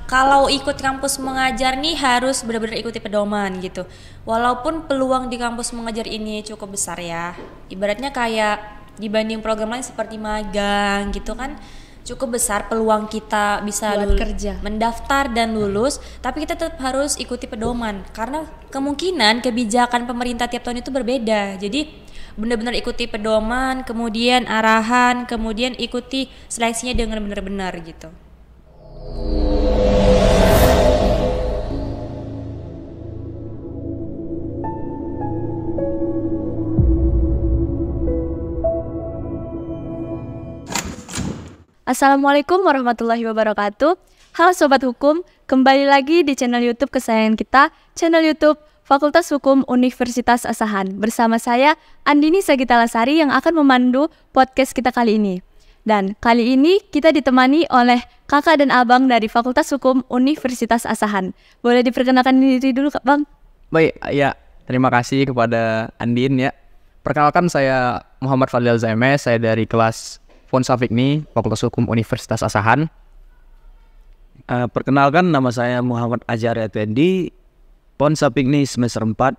kalau ikut kampus mengajar nih harus benar-benar ikuti pedoman gitu. Walaupun peluang di kampus mengajar ini cukup besar ya. Ibaratnya kayak dibanding program lain seperti magang gitu kan, cukup besar peluang kita bisa kerja, mendaftar dan lulus, tapi kita tetap harus ikuti pedoman karena kemungkinan kebijakan pemerintah tiap tahun itu berbeda. Jadi benar-benar ikuti pedoman, kemudian arahan, kemudian ikuti seleksinya dengan benar-benar gitu. Assalamualaikum warahmatullahi wabarakatuh. Halo Sobat Hukum, kembali lagi di channel YouTube kesayangan kita, channel YouTube Fakultas Hukum Universitas Asahan. Bersama saya, Andini Sagita Lasari yang akan memandu podcast kita kali ini. Dan kali ini kita ditemani oleh kakak dan abang dari Fakultas Hukum Universitas Asahan. Boleh diperkenalkan diri dulu Kak Bang? Baik, ya terima kasih kepada Andin ya. Perkenalkan saya Muhammad Fadlil Zaimes, saya dari kelas Fonsafikni, Fakultas Hukum Universitas Asahan. Perkenalkan, nama saya Muhammad Azhar Effendi, Fonsafikni semester 4.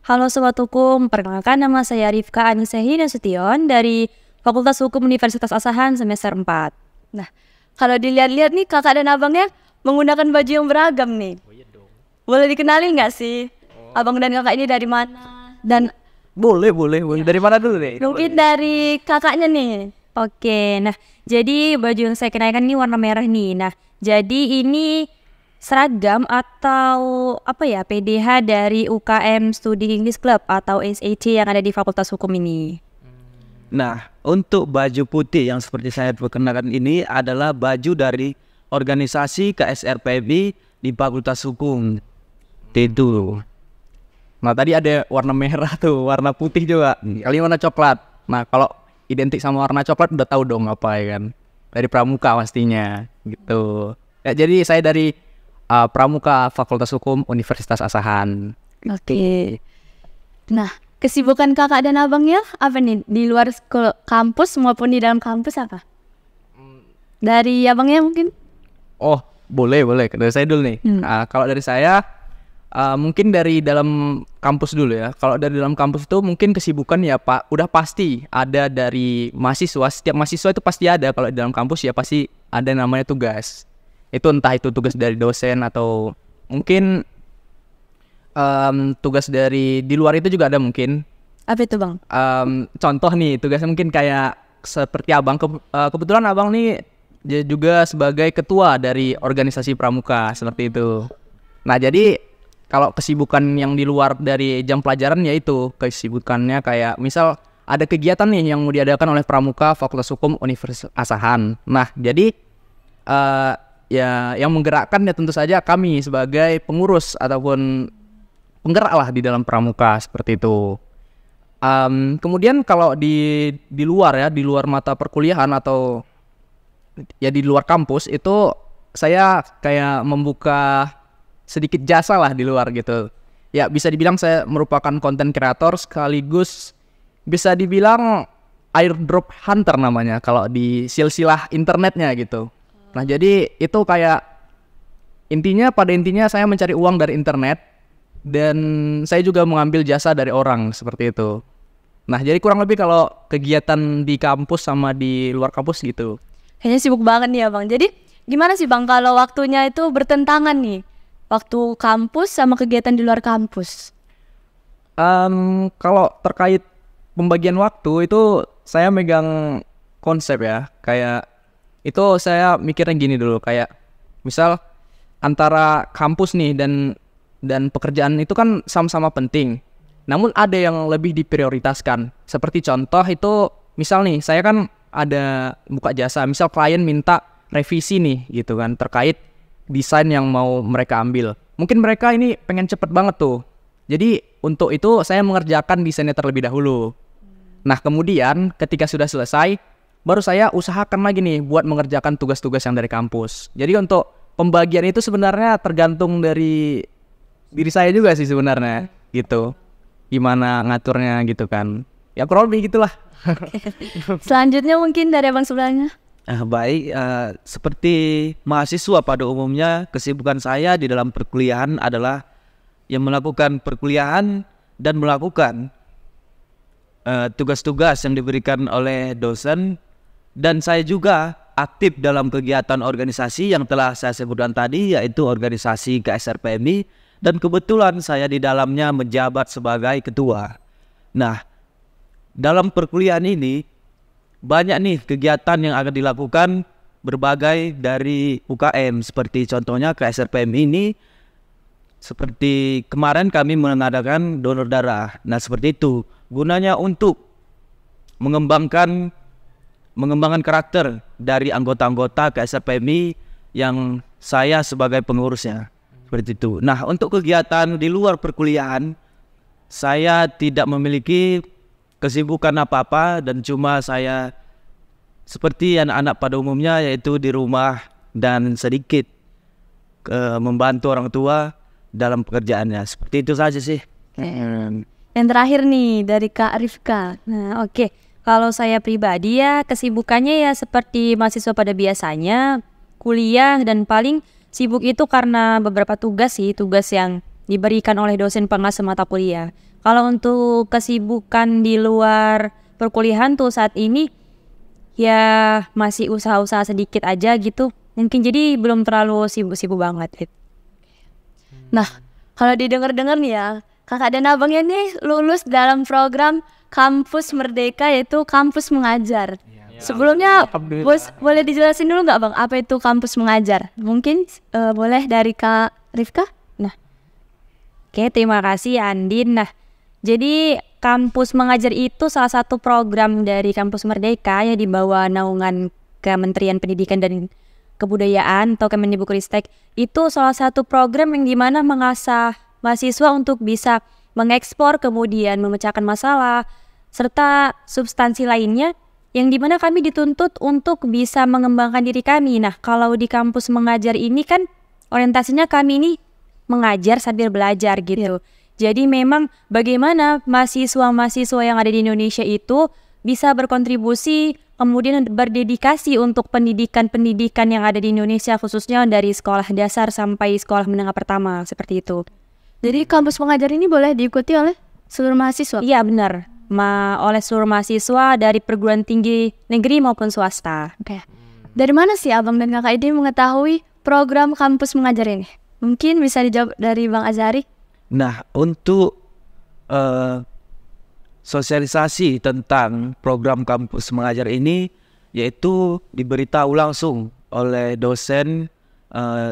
Halo Sobat Hukum, perkenalkan nama saya Rifka Anisehi Nasution dari Fakultas Hukum Universitas Asahan semester 4. Nah, kalau dilihat-lihat nih kakak dan abangnya menggunakan baju yang beragam nih. Boleh dikenalin nggak sih abang dan kakak ini dari mana? Dan Boleh. Dari mana dulu nih? mungkin dari kakaknya nih. Oke, nah jadi baju yang saya kenakan ini warna merah nih. Nah, jadi ini seragam atau apa ya, PDH dari UKM Studi English Club atau SAC yang ada di Fakultas Hukum ini. Nah, untuk baju putih yang seperti saya perkenalkan ini adalah baju dari organisasi KSRPMI di Fakultas Hukum. Itu. Nah tadi ada warna merah tuh, warna putih juga. Kali ini warna coklat. Nah kalau identik sama warna coklat udah tahu dong apa ya kan? Dari Pramuka pastinya gitu. Ya jadi saya dari Pramuka Fakultas Hukum Universitas Asahan. Oke. Nah, kesibukan kakak dan abangnya apa nih di luar kampus maupun di dalam kampus apa? Dari abangnya mungkin? Oh boleh. Dari saya dulu nih. Kalau dari saya mungkin dari dalam kampus dulu ya. Kalau dari dalam kampus itu mungkin kesibukan ya Pak, udah pasti ada dari mahasiswa. Setiap mahasiswa itu pasti ada. Kalau di dalam kampus ya pasti ada namanya tugas. Itu entah itu tugas dari dosen atau mungkin tugas dari di luar itu juga ada mungkin. Apa itu Bang? Contoh nih tugasnya mungkin kayak seperti abang. Kebetulan abang nih dia juga sebagai ketua dari organisasi Pramuka seperti itu. Nah jadi kalau kesibukan yang di luar dari jam pelajaran ya itu kesibukannya kayak misal ada kegiatan nih yang mau diadakan oleh Pramuka Fakultas Hukum Universitas Asahan. Nah jadi ya yang menggerakkan ya tentu saja kami sebagai pengurus ataupun penggerak lah di dalam Pramuka seperti itu. Kemudian kalau di luar ya, di luar mata perkuliahan atau ya di luar kampus itu saya kayak membuka sedikit jasa lah di luar gitu. Ya bisa dibilang saya merupakan content creator sekaligus bisa dibilang airdrop hunter namanya kalau di silsilah internetnya gitu. Nah jadi itu kayak pada intinya saya mencari uang dari internet dan saya juga mengambil jasa dari orang seperti itu. Nah jadi kurang lebih kalau kegiatan di kampus sama di luar kampus gitu. Kayaknya sibuk banget nih ya Bang. Jadi gimana sih Bang kalau waktunya itu bertentangan nih? Waktu kampus sama kegiatan di luar kampus. Kalau terkait pembagian waktu itu saya megang konsep ya. Kayak itu saya mikirnya gini dulu. Kayak misal antara kampus nih dan pekerjaan itu kan sama-sama penting. Namun ada yang lebih diprioritaskan. Seperti contoh itu misal nih saya kan ada buka jasa. Misal klien minta revisi nih gitu kan terkait desain yang mau mereka ambil. Mungkin mereka ini pengen cepet banget tuh. Jadi untuk itu saya mengerjakan desainnya terlebih dahulu. Nah kemudian ketika sudah selesai baru saya usahakan lagi nih buat mengerjakan tugas-tugas yang dari kampus. Jadi untuk pembagian itu sebenarnya tergantung dari diri saya juga sih sebenarnya gitu. Gimana ngaturnya gitu kan. Ya kurang lebih gitulah. Selanjutnya mungkin dari abang sebelahnya. Baik, seperti mahasiswa pada umumnya, kesibukan saya di dalam perkuliahan adalah yang melakukan perkuliahan dan melakukan tugas-tugas yang diberikan oleh dosen, dan saya juga aktif dalam kegiatan organisasi yang telah saya sebutkan tadi, yaitu organisasi KSRPMI, dan kebetulan saya di dalamnya menjabat sebagai ketua. Nah, dalam perkuliahan ini banyak nih kegiatan yang akan dilakukan berbagai dari UKM, seperti contohnya KSRPMI ini. Seperti kemarin kami mengadakan donor darah. Nah, seperti itu gunanya untuk mengembangkan karakter dari anggota-anggota KSRPMI yang saya sebagai pengurusnya. Seperti itu. Nah, untuk kegiatan di luar perkuliahan, saya tidak memiliki kesibukan apa-apa, dan cuma saya seperti anak-anak pada umumnya, yaitu di rumah dan sedikit membantu orang tua dalam pekerjaannya. Seperti itu saja sih. Yang terakhir nih dari Kak Rifka. Nah, oke. Kalau saya pribadi ya kesibukannya ya seperti mahasiswa pada biasanya, kuliah, dan paling sibuk itu karena beberapa tugas sih, tugas yang diberikan oleh dosen pengasih mata kuliah. Kalau untuk kesibukan di luar perkuliahan tuh saat ini ya masih usaha-usaha sedikit aja gitu. Mungkin jadi belum terlalu sibuk-sibuk banget. Nah, kalau didengar-dengar nih ya, kakak dan abangnya nih lulus dalam program Kampus Merdeka, yaitu kampus mengajar. Sebelumnya bos boleh dijelasin dulu nggak bang, apa itu kampus mengajar? Mungkin boleh dari Kak Rifka? Nah, oke, terima kasih Andin. Nah, jadi kampus mengajar itu salah satu program dari Kampus Merdeka yang di bawah naungan Kementerian Pendidikan dan Kebudayaan atau Kemendikbudristek. Itu salah satu program yang dimana mengasah mahasiswa untuk bisa mengekspor, kemudian memecahkan masalah, serta substansi lainnya yang dimana kami dituntut untuk bisa mengembangkan diri kami. Nah, kalau di kampus mengajar ini kan orientasinya kami ini mengajar sambil belajar gitu. Jadi memang bagaimana mahasiswa-mahasiswa yang ada di Indonesia itu bisa berkontribusi, kemudian berdedikasi untuk pendidikan-pendidikan yang ada di Indonesia, khususnya dari sekolah dasar sampai sekolah menengah pertama, seperti itu. Jadi kampus mengajar ini boleh diikuti oleh seluruh mahasiswa? Iya benar, oleh seluruh mahasiswa dari perguruan tinggi negeri maupun swasta. Oke. Dari mana sih abang dan kakak ini mengetahui program kampus mengajar ini? Mungkin bisa dijawab dari Bang Azhari. Nah, untuk sosialisasi tentang program kampus mengajar ini, yaitu diberitahu langsung oleh dosen,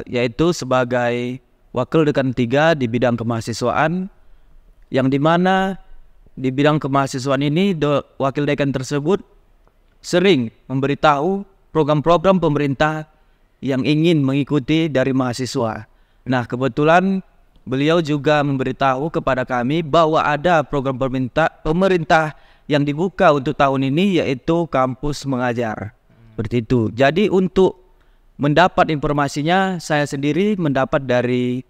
yaitu sebagai Wakil Dekan 3 di bidang kemahasiswaan, yang dimana di bidang kemahasiswaan ini Wakil Dekan tersebut sering memberitahu program-program pemerintah yang ingin mengikuti dari mahasiswa. Nah, kebetulan beliau juga memberitahu kepada kami bahwa ada program pemerintah yang dibuka untuk tahun ini, yaitu kampus mengajar. Seperti itu. Jadi untuk mendapat informasinya, saya sendiri mendapat dari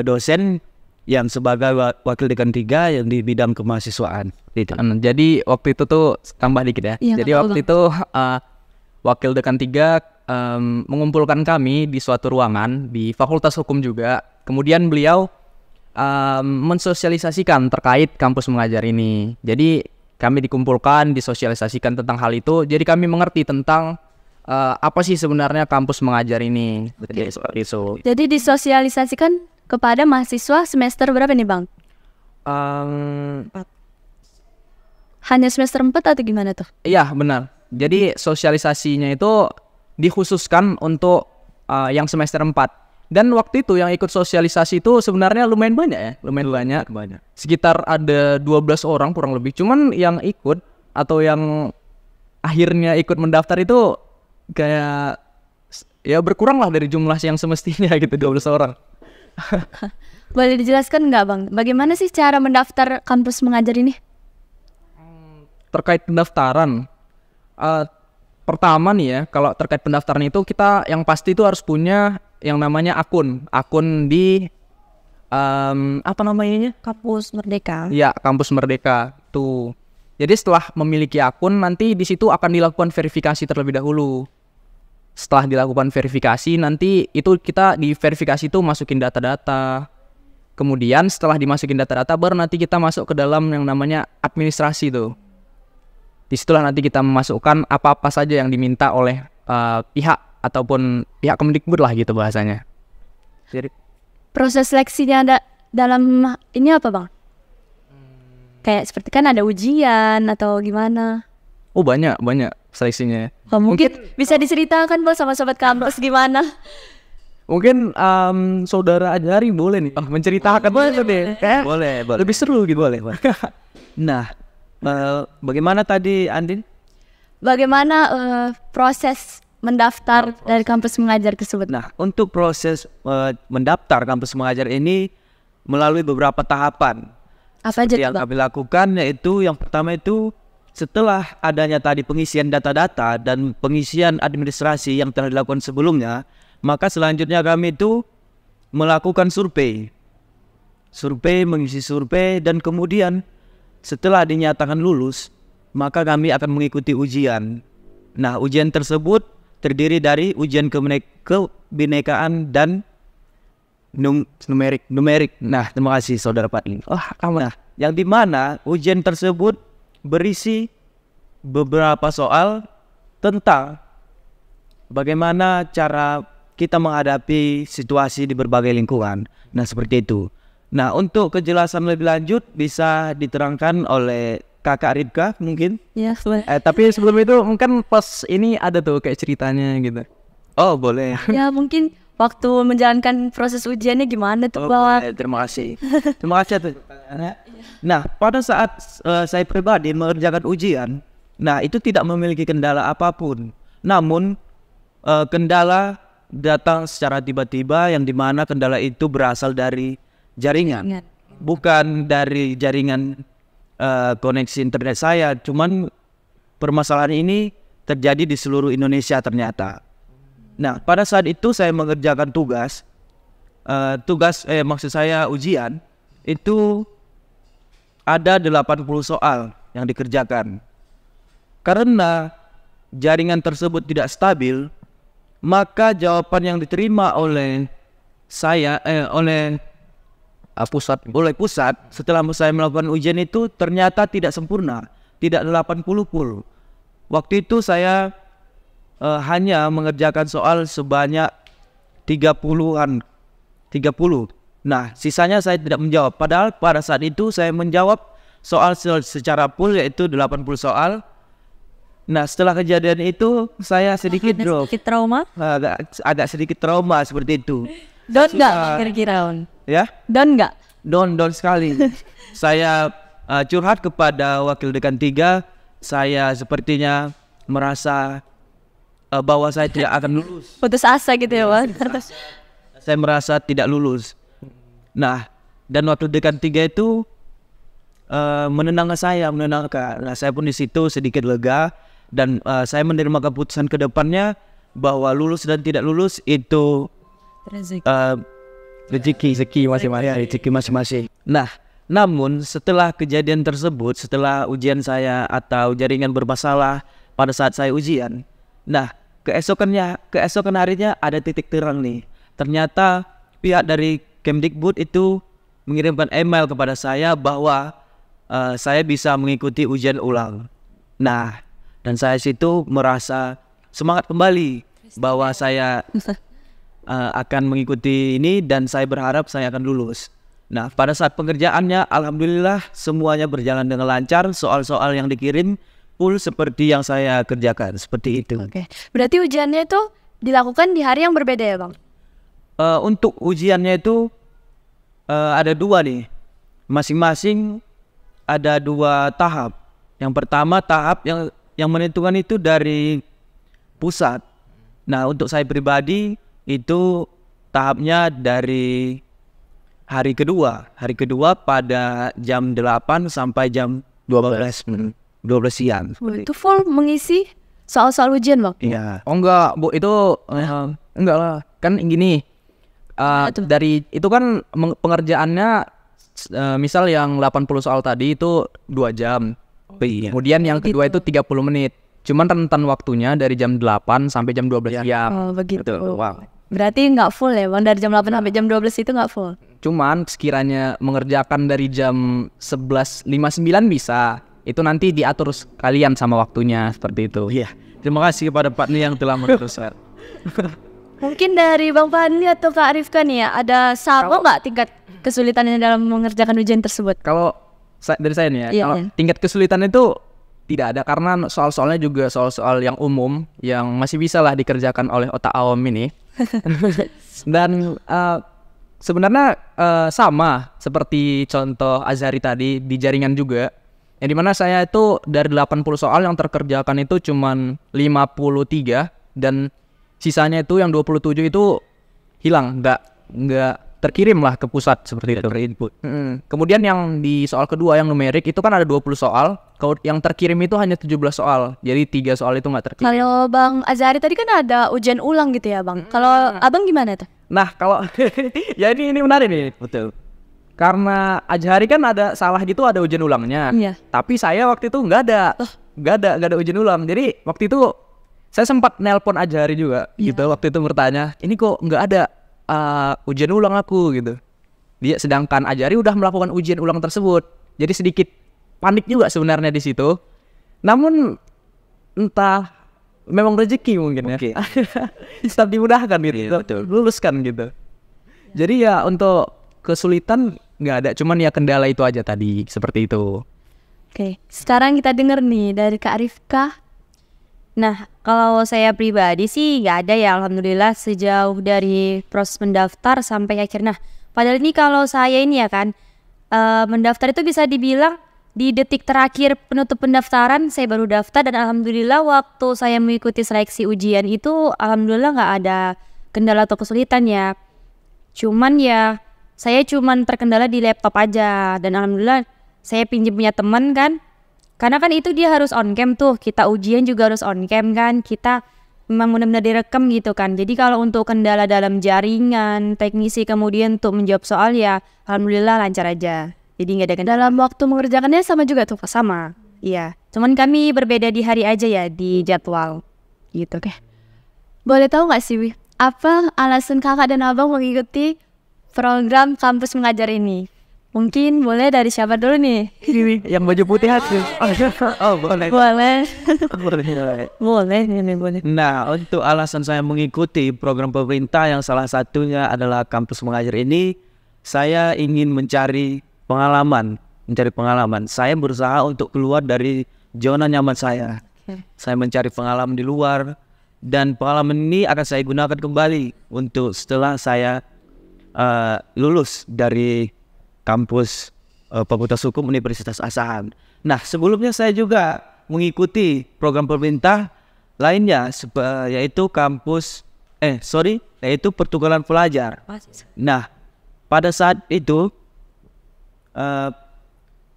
dosen yang sebagai Wakil Dekan 3 yang di bidang kemahasiswaan. Gitu. Jadi waktu itu tuh tambah dikit ya. Iya, Jadi waktu itu Wakil Dekan 3 mengumpulkan kami di suatu ruangan di Fakultas Hukum juga. Kemudian beliau mensosialisasikan terkait kampus mengajar ini. Jadi kami dikumpulkan, disosialisasikan tentang hal itu. Jadi kami mengerti tentang apa sih sebenarnya kampus mengajar ini. Jadi seperti itu. Jadi disosialisasikan kepada mahasiswa semester berapa nih Bang? Hanya semester 4 atau gimana tuh? Iya benar. Jadi sosialisasinya itu dikhususkan untuk yang semester 4. Dan waktu itu yang ikut sosialisasi itu sebenarnya lumayan banyak ya. Lumayan banyak. Sekitar ada 12 orang kurang lebih. Cuman yang ikut atau yang akhirnya ikut mendaftar itu kayak ya berkurang lah dari jumlah yang semestinya gitu, 12 orang. Boleh dijelaskan nggak Bang, bagaimana sih cara mendaftar kampus mengajar ini? Terkait pendaftaran, pertama nih ya, kalau terkait pendaftaran itu kita yang pasti itu harus punya yang namanya akun di apa namanya? Kampus Merdeka. Ya, Kampus Merdeka tuh. Jadi setelah memiliki akun, nanti di situ akan dilakukan verifikasi terlebih dahulu. setelah dilakukan verifikasi nanti itu kita di verifikasi itu masukin data-data. Kemudian setelah dimasukin data-data baru nanti kita masuk ke dalam yang namanya administrasi tuh. Disitulah nanti kita memasukkan apa-apa saja yang diminta oleh pihak ataupun pihak Kemdikbud lah gitu bahasanya. Jadi Proses seleksinya ada dalam ini apa bang? Kayak seperti kan ada ujian atau gimana? oh banyak seleksinya. Oh, mungkin bisa diceritakan bang sama sobat kampus gimana? Mungkin saudara Ajari boleh nih menceritakan itu deh. Kayak Boleh. lebih seru gitu. Boleh. Nah, bagaimana tadi Andin? Bagaimana proses mendaftar dari kampus mengajar tersebut? Nah, untuk proses mendaftar kampus mengajar ini melalui beberapa tahapan. Apa aja tuh, Yang bang? kami lakukan yaitu yang pertama itu setelah adanya tadi pengisian data-data dan pengisian administrasi yang telah dilakukan sebelumnya, maka selanjutnya kami itu melakukan survei, mengisi survei, dan kemudian setelah dinyatakan lulus, maka kami akan mengikuti ujian. Nah, ujian tersebut terdiri dari ujian kebinekaan dan numerik. Nah, terima kasih saudara Padli. Nah, yang dimana ujian tersebut berisi beberapa soal tentang bagaimana cara kita menghadapi situasi di berbagai lingkungan. Nah, seperti itu. Nah, untuk kejelasan lebih lanjut bisa diterangkan oleh Kakak Ripka mungkin. Ya, boleh. Tapi sebelum itu mungkin pas ini ada tuh kayak ceritanya gitu. Oh, boleh. Ya mungkin waktu menjalankan proses ujiannya gimana tuh bang? Boleh. Terima kasih. Terima kasih atas pertanyaannya. Nah, pada saat saya pribadi mengerjakan ujian, nah itu tidak memiliki kendala apapun. Namun kendala datang secara tiba-tiba yang dimana kendala itu berasal dari jaringan, bukan dari jaringan koneksi internet saya. Cuman permasalahan ini terjadi di seluruh Indonesia ternyata. Nah, pada saat itu saya mengerjakan maksud saya ujian itu ada 80 soal yang dikerjakan. Karena jaringan tersebut tidak stabil, maka jawaban yang diterima oleh saya oleh pusat setelah saya melakukan ujian itu ternyata tidak sempurna, tidak 80 full. Waktu itu saya hanya mengerjakan soal sebanyak 30. Nah, sisanya saya tidak menjawab. Padahal pada saat itu saya menjawab soal secara full yaitu 80 soal. Nah, setelah kejadian itu saya sedikit drop. Sedikit trauma? Agak sedikit trauma seperti itu. Down nggak kira-kira? Ya? Down nggak? Down sekali. Saya curhat kepada wakil dekan 3. Saya sepertinya merasa bahwa saya tidak akan lulus. Putus asa gitu ya bang? Saya merasa tidak lulus. Nah, dan wakil dekan 3 itu menenangkan saya. Nah, saya pun di situ sedikit lega dan saya menerima keputusan ke depannya bahwa lulus dan tidak lulus itu rezeki masing-masing. Nah, namun setelah kejadian tersebut, setelah ujian saya atau jaringan bermasalah pada saat saya ujian, nah keesokan harinya ada titik terang nih. Ternyata pihak dari Kemdikbud itu mengirimkan email kepada saya bahwa saya bisa mengikuti ujian ulang. Nah, dan saya situ merasa semangat kembali bahwa saya akan mengikuti ini dan saya berharap saya akan lulus. Nah, pada saat pengerjaannya alhamdulillah semuanya berjalan dengan lancar. Soal-soal yang dikirim full seperti yang saya kerjakan, seperti itu. Oke. Berarti ujiannya itu dilakukan di hari yang berbeda ya bang? Untuk ujiannya itu ada 2 nih. Masing-masing ada 2 tahap. Yang pertama tahap yang menentukan itu dari pusat. Nah, untuk saya pribadi itu tahapnya dari hari kedua pada jam 8 sampai jam 12 siang. Itu full mengisi soal-soal ujian bang? Iya. Oh enggak, Bu, itu enggak lah. Kan gini. Dari itu kan pengerjaannya misal yang 80 soal tadi itu 2 jam. Iya. Kemudian yang kedua itu 30 menit. Cuman rentan waktunya dari jam 8 sampai jam 12 siang. Oh begitu. Betul. Wow. Berarti nggak full ya bang, dari jam 8 sampai jam 12 itu nggak full? Cuman sekiranya mengerjakan dari jam 11.59 bisa. Itu nanti diatur kalian sama waktunya seperti itu. Iya. Terima kasih kepada Pak Ni yang telah meneruskan. Mungkin dari Bang Fadli atau Kak Arifka nih ya, ada sama nggak tingkat kesulitannya dalam mengerjakan ujian tersebut? Kalau dari saya nih ya, Iya, kalau iya. tingkat kesulitan itu tidak ada karena soal-soalnya juga soal-soal yang umum yang masih bisa lah dikerjakan oleh otak awam ini. Dan sebenarnya sama seperti contoh Azhari tadi di jaringan juga. Yang dimana saya itu dari 80 soal yang terkerjakan itu cuman 53 dan sisanya itu yang 27 itu hilang, nggak terkirim lah ke pusat seperti itu. Terinput. Kemudian yang di soal kedua yang numerik itu kan ada 20 soal, yang terkirim itu hanya 17 soal. Jadi 3 soal itu nggak terkirim. Kalau Bang Azhari tadi kan ada ujian ulang gitu ya bang. Kalau abang gimana tuh? Nah, kalau ya ini menarik nih. Betul. Karena Azhari kan ada salah gitu ada ujian ulangnya. Iya. Tapi saya waktu itu nggak ada ujian ulang. Jadi waktu itu saya sempat nelpon Azhari juga gitu. Waktu itu bertanya, ini kok nggak ada ujian ulang aku gitu. Dia sedangkan Azhari udah melakukan ujian ulang tersebut. Jadi sedikit panik juga sebenarnya di situ. Namun entah memang rezeki mungkin Oke. ya. Tetap dimudahkan gitu. Iya, betul. Luluskan gitu. Jadi ya untuk kesulitan nggak ada, cuman ya kendala itu aja tadi seperti itu. Oke, sekarang kita denger nih dari Kak Arifka. Nah, kalau saya pribadi sih nggak ada ya, alhamdulillah sejauh dari proses mendaftar sampai akhir. Nah, padahal ini kalau saya ini ya kan, mendaftar itu bisa dibilang di detik terakhir penutup pendaftaran saya baru daftar dan alhamdulillah waktu saya mengikuti seleksi ujian itu alhamdulillah nggak ada kendala atau kesulitan ya. Cuman ya saya cuman terkendala di laptop aja dan alhamdulillah saya pinjam punya teman kan. Karena kan itu dia harus on cam tuh, kita ujian juga harus on cam kan, kita memang benar-benar direkam gitu kan. Jadi kalau untuk kendala dalam jaringan, teknisi kemudian untuk menjawab soal ya alhamdulillah lancar aja. Jadi nggak ada kendala. Dalam waktu mengerjakannya sama juga tuh. Sama, iya. Cuman kami berbeda di hari aja ya, di jadwal gitu. Oke. Boleh tahu nggak sih Wi, apa alasan kakak dan abang mengikuti program kampus mengajar ini? Mungkin boleh dari siapa dulu nih? Yang baju putih hati. Oh, boleh. Boleh. Boleh. Boleh, ini boleh. Nah, untuk alasan saya mengikuti program pemerintah yang salah satunya adalah kampus mengajar ini, saya ingin mencari pengalaman. Saya berusaha untuk keluar dari zona nyaman saya. Saya mencari pengalaman di luar dan pengalaman ini akan saya gunakan kembali untuk setelah saya lulus dari kampus Fakultas Hukum Universitas Asahan. Nah, sebelumnya saya juga mengikuti program pemerintah lainnya yaitu yaitu pertukaran pelajar. Nah, pada saat itu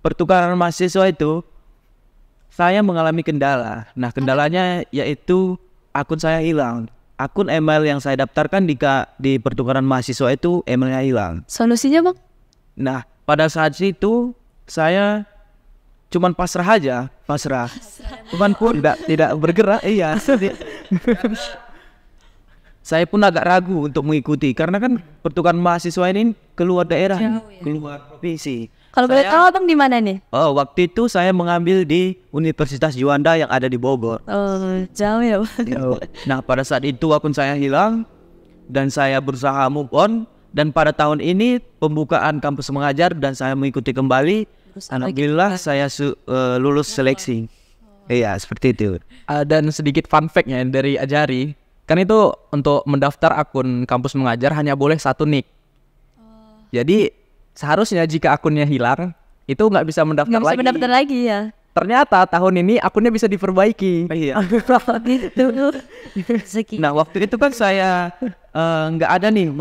pertukaran mahasiswa itu saya mengalami kendala. Nah, kendalanya yaitu akun saya hilang. Akun email yang saya daftarkan di pertukaran mahasiswa itu emailnya hilang. Solusinya bang? Nah, pada saat itu saya cuman pasrah. Cuman pun tidak bergerak. Iya. Saya pun agak ragu untuk mengikuti karena kan pertukaran mahasiswa ini keluar daerah, keluar provinsi. Kalau boleh tahu abang di mana nih? Oh, waktu itu saya mengambil di Universitas Juanda yang ada di Bogor. Oh, jauh ya bang. Nah, pada saat itu akun saya hilang dan saya berusaha move on. Dan pada tahun ini pembukaan kampus mengajar dan saya mengikuti kembali. Alhamdulillah saya lulus seleksi. Iya, seperti itu. Dan sedikit fun fact-nya dari Azhari, kan itu untuk mendaftar akun kampus mengajar hanya boleh 1 nick. Jadi seharusnya jika akunnya hilang itu nggak bisa mendaftar Nggak bisa lagi. mendaftar lagi ya? Ternyata tahun ini akunnya bisa diperbaiki. Iya. Rezeki. Nah, waktu itu kan saya nggak ada nih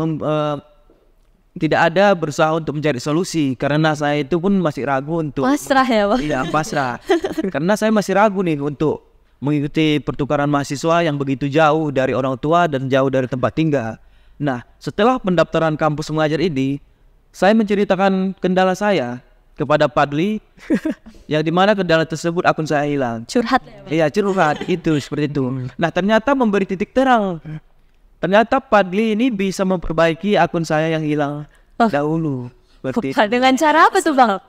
tidak ada berusaha untuk mencari solusi karena saya itu pun masih ragu untuk Pasrah ya bang? Iya, pasrah. Karena saya masih ragu nih untuk mengikuti pertukaran mahasiswa yang begitu jauh dari orang tua dan jauh dari tempat tinggal. Nah, setelah pendaftaran kampus mengajar ini, saya menceritakan kendala saya kepada Padli yang dimana kendala tersebut akun saya hilang. Curhat ya, Bang? Iya, curhat itu seperti itu. Nah, ternyata memberi titik terang. Ternyata Padli ini bisa memperbaiki akun saya yang hilang dahulu. Seperti itu. Dengan cara apa tuh, Bang?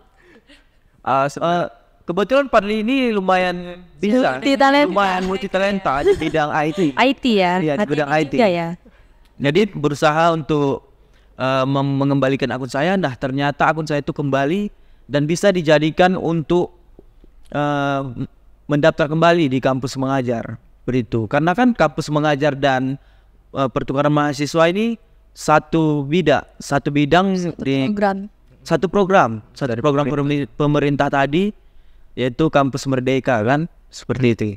Kebetulan Padli ini lumayan bisa, Multitalenta. lumayan multitalenta di bidang IT. IT ya? Iya, di bidang IT. Juga ya? Jadi berusaha untuk mengembalikan akun saya. Nah, ternyata akun saya itu kembali dan bisa dijadikan untuk mendaftar kembali di kampus mengajar. Begitu. Karena kan kampus mengajar dan pertukaran mahasiswa ini satu bidang di Program. satu program pemerintah tadi, yaitu kampus Merdeka kan, seperti itu.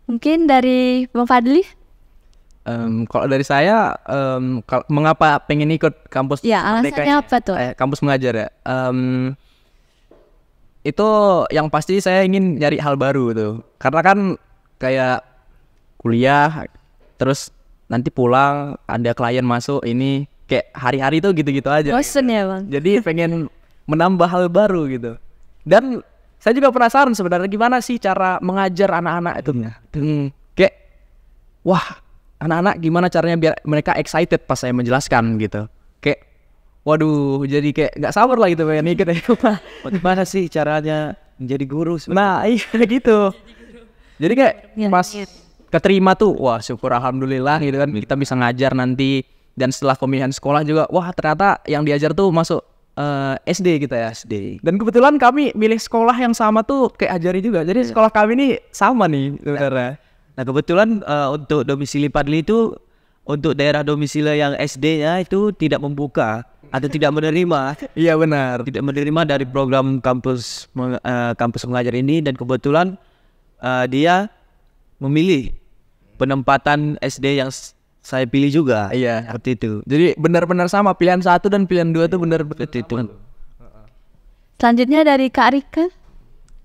Mungkin dari Bang Fadli? Kalau dari saya, mengapa pengen ikut kampus Ya, Merdeka alasannya ini? apa tuh? Kampus mengajar ya. Itu yang pasti saya ingin nyari hal baru tuh. Karena kan kayak kuliah, terus nanti pulang ada klien masuk, ini kayak hari-hari tuh gitu-gitu aja. Bosen ya, Bang? Jadi pengen menambah hal baru gitu. Dan saya juga penasaran sebenarnya gimana sih cara mengajar anak-anak itu. Kayak wah, anak-anak gimana caranya biar mereka excited pas saya menjelaskan gitu. Kayak waduh, jadi kayak nggak sabar lah gitu pengen ikut. Bagaimana sih caranya menjadi guru? Nah iya gitu. Jadi kayak Ya, pas keterima tuh, wah syukur alhamdulillah gitu kan, kita bisa ngajar nanti. Dan setelah pemilihan sekolah juga, wah ternyata yang diajar tuh masuk SD gitu ya. SD. Dan kebetulan kami milih sekolah yang sama tuh kayak Ajari juga. Jadi sekolah kami ini sama nih sebenarnya. Nah, kebetulan untuk domisili Padli itu, untuk daerah domisili yang SD-nya itu tidak membuka atau tidak menerima. Iya benar. Tidak menerima dari program kampus mengajar ini, dan kebetulan dia memilih penempatan SD yang saya pilih juga. Iya. Seperti itu. Jadi benar-benar sama, pilihan 1 dan pilihan 2 tuh benar Seperti itu. Selanjutnya dari Kak Rika?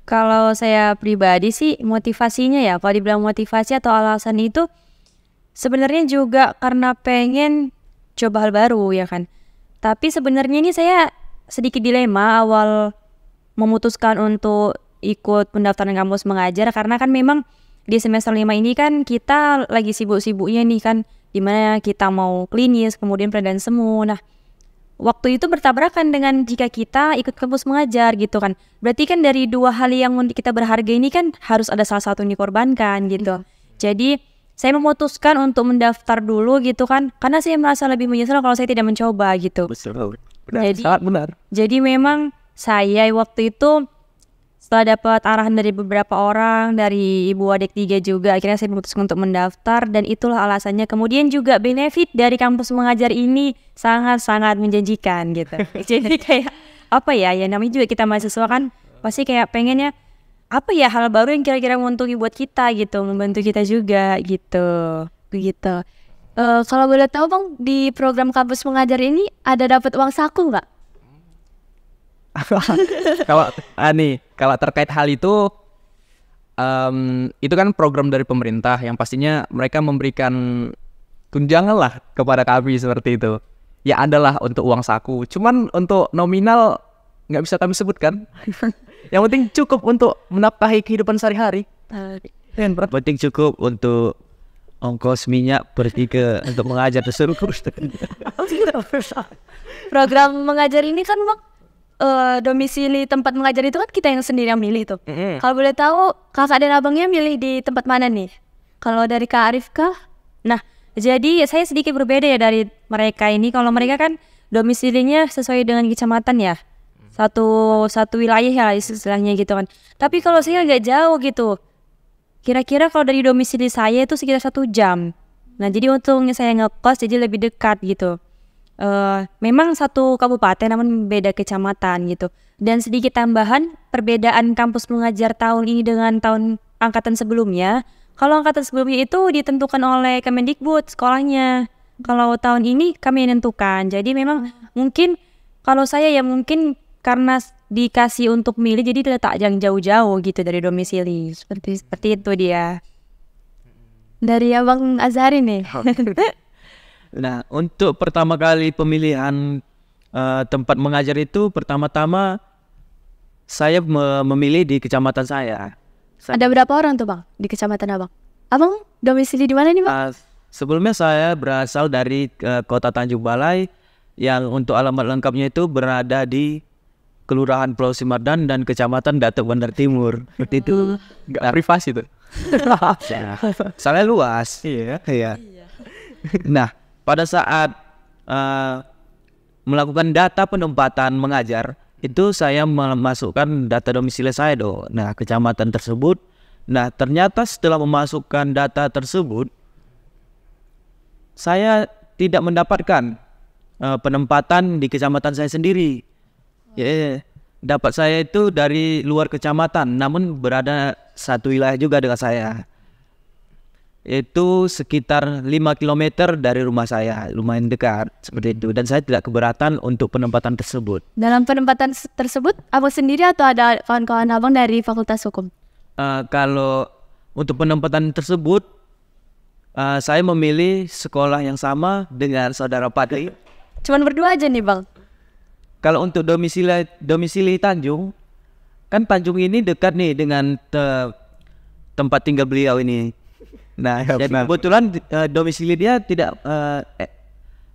Kalau saya pribadi sih motivasinya ya, kalau dibilang motivasi atau alasan itu sebenarnya juga karena pengen coba hal baru ya kan. Tapi sebenarnya ini saya sedikit dilema awal memutuskan untuk ikut pendaftaran kampus mengajar, karena kan memang di semester 5 ini kan kita lagi sibuk-sibuknya nih kan, dimana kita mau klinis, kemudian pengadaan semu. Nah, waktu itu bertabrakan dengan jika kita ikut kampus mengajar gitu kan. Berarti kan dari dua hal yang kita berharga ini kan harus ada salah satu yang dikorbankan gitu. Jadi saya memutuskan untuk mendaftar dulu gitu kan, karena saya merasa lebih menyesal kalau saya tidak mencoba gitu. Betul. sangat benar. Jadi memang saya waktu itu setelah dapat arahan dari beberapa orang, dari Ibu Adik 3 juga, akhirnya saya memutuskan untuk mendaftar, dan itulah alasannya. Kemudian juga benefit dari kampus mengajar ini sangat-sangat menjanjikan gitu. Jadi kayak apa ya, ya namanya juga kita mahasiswa kan, pasti kayak pengennya apa ya hal baru yang kira-kira menguntungkan buat kita gitu, membantu kita juga gitu. Begitu. Kalau boleh tahu Bang, di program kampus mengajar ini ada dapat uang saku nggak? Kalau terkait hal itu kan program dari pemerintah yang pastinya mereka memberikan tunjangan lah kepada kami seperti itu. Ya adalah untuk uang saku. Cuman untuk nominal nggak bisa kami sebutkan. Yang penting cukup untuk menafkahi kehidupan sehari-hari. Penting cukup untuk ongkos minyak pergi untuk mengajar di seluruh kursus. Program mengajar ini kan Bang, domisili tempat mengajar itu kan kita yang sendiri yang milih tuh. Kalau boleh tahu kakak dan abangnya milih di tempat mana nih? Kalau dari Kak Arif kah? Nah, jadi saya sedikit berbeda ya dari mereka ini. Kalau mereka kan domisilinya sesuai dengan kecamatan ya, satu wilayah ya istilahnya gitu kan. Tapi kalau saya agak jauh gitu. Kira-kira kalau dari domisili saya itu sekitar 1 jam. Nah, jadi untungnya saya ngekos jadi lebih dekat gitu. Memang satu kabupaten namun beda kecamatan gitu. Dan sedikit tambahan, perbedaan kampus mengajar tahun ini dengan tahun angkatan sebelumnya. Kalau angkatan sebelumnya itu ditentukan oleh Kemendikbud sekolahnya. Kalau tahun ini kami yang menentukan. Jadi memang mungkin kalau saya ya mungkin karena dikasih untuk milih jadi tidak yang jauh-jauh gitu dari domisili. Seperti itu dia. Dari Abang Azhari nih. Nah, untuk pertama kali pemilihan tempat mengajar itu pertama-tama saya memilih di kecamatan saya. Ada berapa orang tuh Bang di kecamatan Abang? Abang domisili di mana nih Bang? Sebelumnya saya berasal dari Kota Tanjung Balai yang untuk alamat lengkapnya itu berada di Kelurahan Pulau Simardan dan Kecamatan Datuk Bandar Timur. Seperti itu. Nggak privasi tuh. Soalnya luas. Iya. Nah, pada saat melakukan data penempatan mengajar, itu saya memasukkan data domisili saya dong. Nah, kecamatan tersebut. Nah, ternyata setelah memasukkan data tersebut, saya tidak mendapatkan penempatan di kecamatan saya sendiri. Dapat saya itu dari luar kecamatan, namun berada satu wilayah juga dengan saya. Itu sekitar 5 km dari rumah saya, lumayan dekat seperti itu. Dan saya tidak keberatan untuk penempatan tersebut. Dalam penempatan tersebut, Abang sendiri atau ada kawan-kawan Abang dari Fakultas Hukum? Kalau untuk penempatan tersebut, saya memilih sekolah yang sama dengan saudara Padri. Cuman berdua aja nih Bang? Kalau untuk domisili Tanjung, kan Tanjung ini dekat nih dengan tempat tinggal beliau ini. Nah, jadi kebetulan domisili dia tidak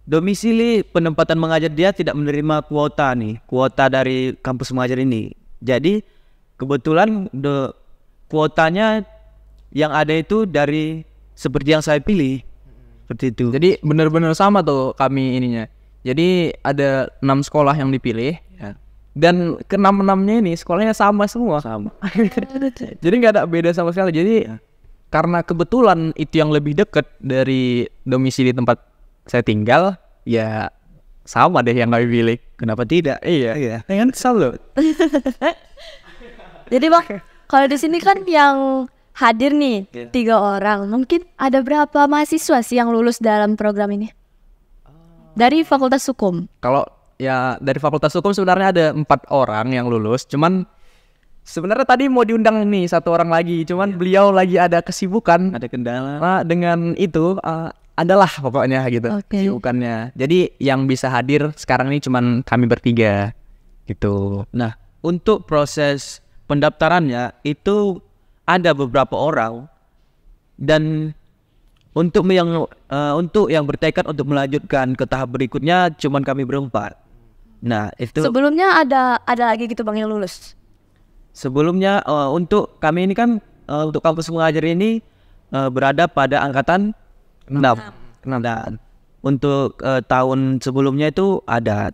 domisili penempatan mengajar dia tidak menerima kuota dari kampus mengajar ini. Jadi kebetulan kuotanya yang ada itu dari seperti yang saya pilih, seperti itu. Jadi benar-benar sama tuh kami ininya. Jadi ada 6 sekolah yang dipilih dan ke-6-6-nya ini sekolahnya sama semua. Jadi nggak ada beda sama sekali. Jadi karena kebetulan itu yang lebih dekat dari domisili tempat saya tinggal, ya sama deh yang kami pilih. Kenapa tidak? Iya. Kan selalu. Jadi Bang, kalau di sini kan yang hadir nih 3 orang, mungkin ada berapa mahasiswa sih yang lulus dalam program ini? Dari Fakultas Hukum. Kalau ya dari Fakultas Hukum sebenarnya ada 4 orang yang lulus, cuman sebenarnya tadi mau diundang nih 1 orang lagi, cuman beliau lagi ada kesibukan, Ada kendala. Nah, dengan itu adalah pokoknya gitu kesibukannya. Jadi yang bisa hadir sekarang ini cuman kami bertiga gitu. Nah, untuk proses pendaftarannya itu ada beberapa orang, dan untuk yang bertekad untuk melanjutkan ke tahap berikutnya cuman kami berempat. Nah, itu Sebelumnya ada lagi gitu Bang yang lulus? sebelumnya untuk kami ini kan untuk kampus mengajar ini berada pada angkatan 6. Dan untuk tahun sebelumnya itu ada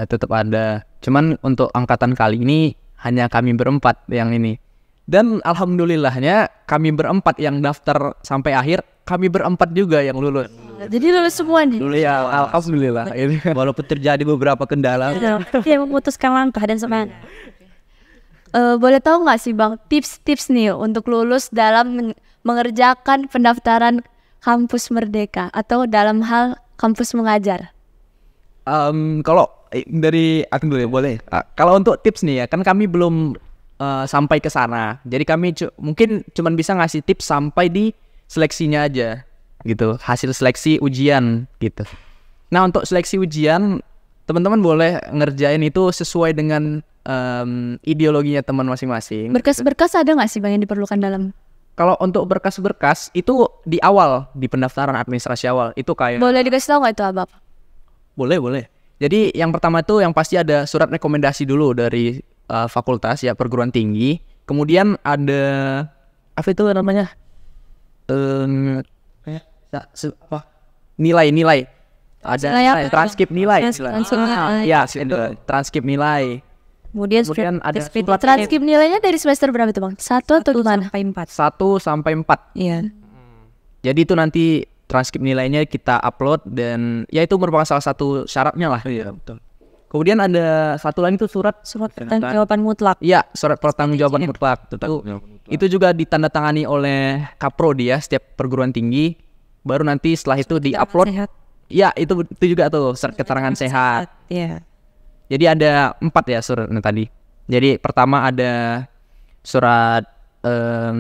Tetap ada. Cuman untuk angkatan kali ini hanya kami berempat yang ini. Dan alhamdulillahnya kami berempat yang daftar sampai akhir, kami berempat juga yang lulus. Jadi lulus semua nih? Ya, alhamdulillah. walaupun terjadi beberapa kendala. Dia memutuskan langkah dan semangat. Boleh tahu nggak sih Bang tips-tips nih untuk lulus dalam mengerjakan pendaftaran kampus Merdeka atau dalam hal kampus mengajar? Kalau dari aku dulu ya, boleh. Kalau untuk tips nih ya, kan kami belum sampai ke sana. Jadi kami mungkin cuman bisa ngasih tips sampai di seleksinya aja gitu. Hasil seleksi ujian gitu. Nah, untuk seleksi ujian teman-teman boleh ngerjain itu sesuai dengan ideologinya teman masing-masing. Berkas-berkas ada nggak sih Bang yang diperlukan dalam? Kalau untuk berkas-berkas itu di awal, di pendaftaran administrasi awal itu kayak Boleh dikasih tahu nggak itu Abang? Boleh. Jadi yang pertama itu yang pasti ada surat rekomendasi dulu dari fakultas ya, perguruan tinggi. Kemudian ada apa itu namanya? Nilai. Ada Nilai apa? transkrip nilai. Ya, transkrip nilai. Kemudian ada transkrip nilainya dari semester berapa tuh Bang? 1 atau gimana? 1 sampai 4. Iya. Jadi itu nanti transkrip nilainya kita upload dan ya itu merupakan salah satu syaratnya lah. Iya, betul. Kemudian ada satu lagi tuh surat Pertanggungjawaban mutlak. ya, surat pertanggungjawaban mutlak. Itu juga ditandatangani oleh Kaprodi ya, setiap perguruan tinggi. Baru nanti setelah itu di-upload. Sehat. Ya, itu juga tuh surat keterangan sehat. Iya. Jadi ada 4 ya suratnya tadi. Jadi pertama ada surat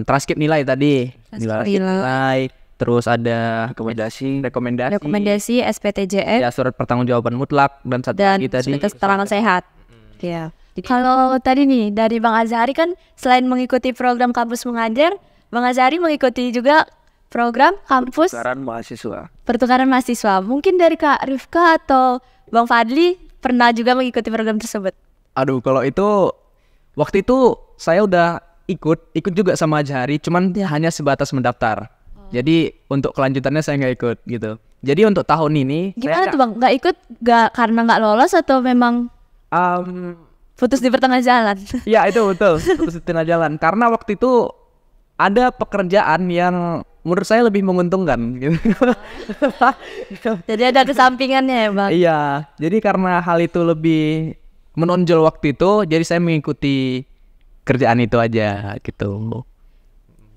transkrip nilai tadi. Transkrip nilai. terus ada rekomendasi. Rekomendasi SPTJF ya surat pertanggungjawaban mutlak dan satu dan lagi tadi surat keterangan sehat. Ya. Kalau tadi nih dari Bang Azhari kan selain mengikuti program kampus mengajar, Bang Azhari mengikuti juga program kampus pertukaran mahasiswa. Mungkin dari Kak Rifka atau Bang Fadli pernah juga mengikuti program tersebut. Aduh, kalau itu waktu itu saya udah ikut juga sama Azhari, cuman hanya sebatas mendaftar. Jadi untuk kelanjutannya saya nggak ikut gitu. Jadi untuk tahun ini Gimana tuh Bang? Nggak ikut karena nggak lolos atau memang putus di pertengahan jalan? ya itu betul, putus di tengah jalan. Karena waktu itu ada pekerjaan yang menurut saya lebih menguntungkan gitu. Jadi ada kesampingannya ya Bang? Iya, jadi karena hal itu lebih menonjol waktu itu, jadi saya mengikuti kerjaan itu aja gitu.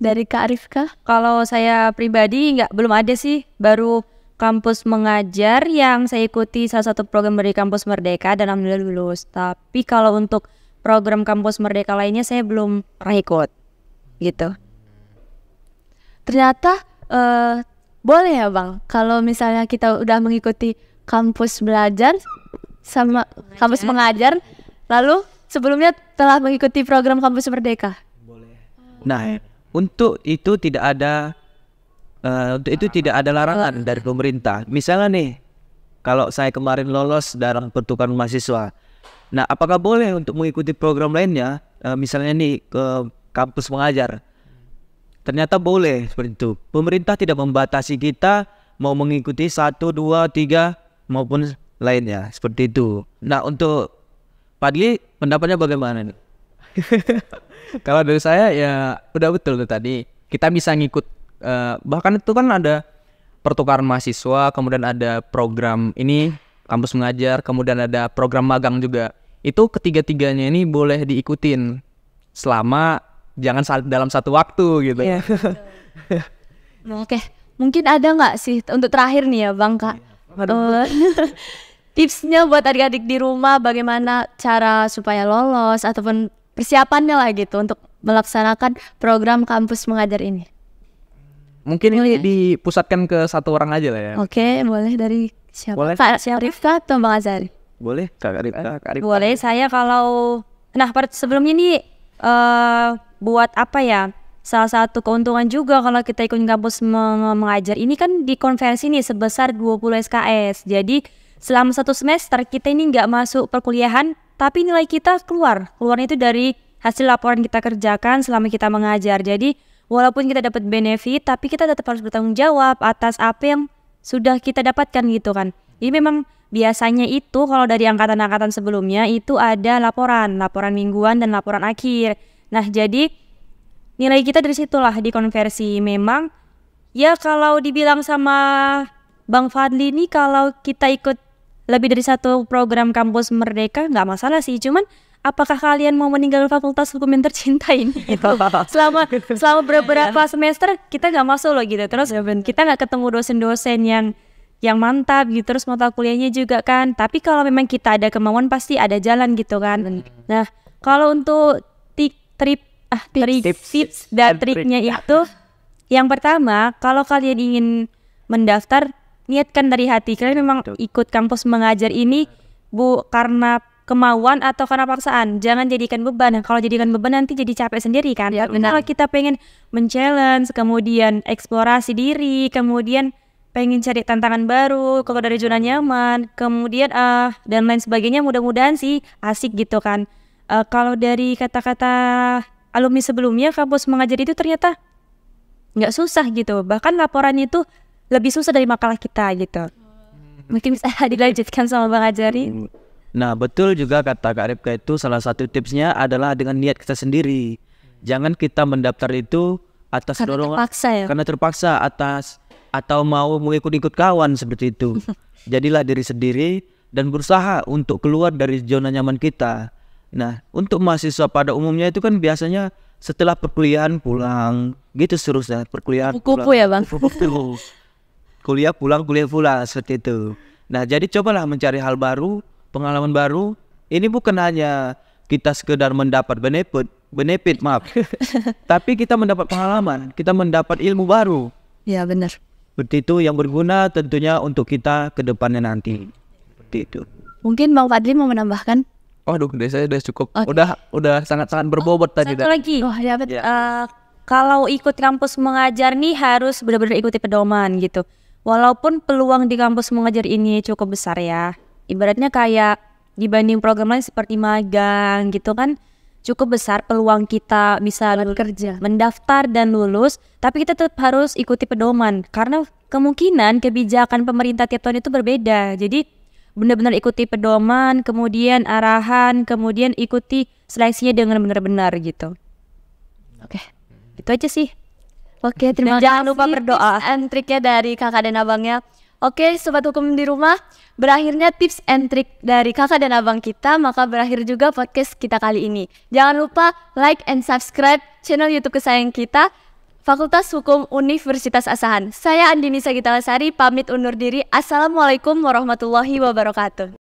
Dari Kak Rifka? Kalau saya pribadi belum ada sih, baru kampus mengajar yang saya ikuti salah satu program dari kampus Merdeka dan alhamdulillah lulus. Tapi kalau untuk program kampus Merdeka lainnya saya belum pernah ikut gitu. Ternyata boleh ya Bang, kalau misalnya kita udah mengikuti kampus belajar sama kampus mengajar, lalu sebelumnya telah mengikuti program kampus Merdeka. Nah, untuk itu tidak ada larangan dari pemerintah. Misalnya nih, kalau saya kemarin lolos dalam pertukaran mahasiswa, nah apakah boleh untuk mengikuti program lainnya? Misalnya nih ke kampus mengajar, ternyata boleh seperti itu. Pemerintah tidak membatasi kita mau mengikuti 1, 2, 3 maupun lainnya seperti itu. Nah untuk Padli pendapatnya bagaimana nih? Kalau dari saya ya udah betul tuh tadi. Kita bisa ngikut bahkan itu kan ada pertukaran mahasiswa, kemudian ada program ini kampus mengajar, kemudian ada program magang juga. Itu ketiga-tiganya ini boleh diikutin selama jangan dalam satu waktu gitu. Iya. Oke, mungkin ada nggak sih untuk terakhir nih ya Bang Kak, tipsnya buat adik-adik di rumah bagaimana cara supaya lolos ataupun persiapannya lah gitu untuk melaksanakan program kampus mengajar ini? Mungkin ini dipusatkan ke satu orang aja lah ya. Oke, boleh dari siapa? Boleh. Kak Rifka atau Bang Azhari? Boleh Kak Rifka? Boleh saya kalau sebelumnya nih buat apa ya? Salah satu keuntungan juga kalau kita ikut kampus mengajar ini kan dikonversi nih sebesar 20 SKS. Jadi selama 1 semester kita ini nggak masuk perkuliahan, tapi nilai kita keluarnya itu dari hasil laporan kita kerjakan selama kita mengajar. Jadi walaupun kita dapat benefit, tapi kita tetap harus bertanggung jawab atas apa yang sudah kita dapatkan gitu kan. Jadi memang biasanya itu kalau dari angkatan-angkatan sebelumnya itu ada laporan mingguan dan laporan akhir. Nah jadi nilai kita dari situlah dikonversi. Memang ya kalau dibilang sama Bang Fadli nih, kalau kita ikut lebih dari satu program kampus Merdeka nggak masalah sih. Cuman apakah kalian mau meninggalkan fakultas hukum yang tercinta ini gitu? selama beberapa semester kita nggak masuk loh gitu. Terus kita nggak ketemu dosen-dosen yang mantap gitu. Terus mata kuliahnya juga kan. Tapi kalau memang kita ada kemauan pasti ada jalan gitu kan. Nah kalau untuk tips dan triknya itu, yang pertama kalau kalian ingin mendaftar, niatkan dari hati. Kalian memang ikut kampus mengajar ini karena kemauan atau karena paksaan. Jangan jadikan beban. Kalau jadikan beban nanti jadi capek sendiri kan. Ya, kalau kita pengen men-challenge, kemudian eksplorasi diri, kemudian pengen cari tantangan baru, kalau dari zona nyaman, kemudian dan lain sebagainya, mudah-mudahan sih asik gitu kan. Kalau dari kata-kata alumni sebelumnya, kampus mengajar itu ternyata nggak susah gitu. Bahkan laporannya itu lebih susah dari makalah kita gitu. Mungkin bisa dilanjutkan sama Bang Azhari. Nah betul juga kata Kak Rifka, itu salah satu tipsnya adalah dengan niat kita sendiri. Jangan kita mendaftar itu atas dorongan karena terpaksa atau mau mengikut-ikut kawan seperti itu. Jadilah diri sendiri dan berusaha untuk keluar dari zona nyaman kita. Nah untuk mahasiswa pada umumnya itu kan biasanya setelah perkuliahan pulang gitu seterusnya, perkuliahan kupu-kupu ya Bang. Kuliah pulang seperti itu. Nah jadi cobalah mencari hal baru, pengalaman baru. Ini bukan hanya kita sekedar mendapat benefit maaf, tapi kita mendapat pengalaman, kita mendapat ilmu baru. Ya benar. Seperti itu yang berguna tentunya untuk kita ke depannya nanti. Seperti itu. Mungkin Bang Fadli mau menambahkan? Waduh, dari saya udah cukup. Oke. Udah sangat-sangat berbobot tadi. Satu lagi. Oh ya betul. Kalau ikut kampus mengajar nih harus benar-benar ikuti pedoman gitu. Walaupun peluang di kampus mengajar ini cukup besar ya. Ibaratnya kayak dibanding program lain seperti magang gitu kan, cukup besar peluang kita bisa Kerja. mendaftar dan lulus, tapi kita tetap harus ikuti pedoman karena kemungkinan kebijakan pemerintah tiap tahun itu berbeda. Jadi benar-benar ikuti pedoman, kemudian arahan, kemudian ikuti seleksinya dengan benar-benar gitu. Oke. Itu aja sih. Oke, terima Dan jangan kasih lupa berdoa. tips and triknya dari kakak dan abangnya. Oke, sobat hukum di rumah, berakhirnya tips and trik dari kakak dan abang kita, maka berakhir juga podcast kita kali ini. Jangan lupa like and subscribe channel YouTube kesayangan kita, Fakultas Hukum Universitas Asahan. Saya Andini Sagita Lasari, pamit undur diri. Assalamualaikum warahmatullahi wabarakatuh.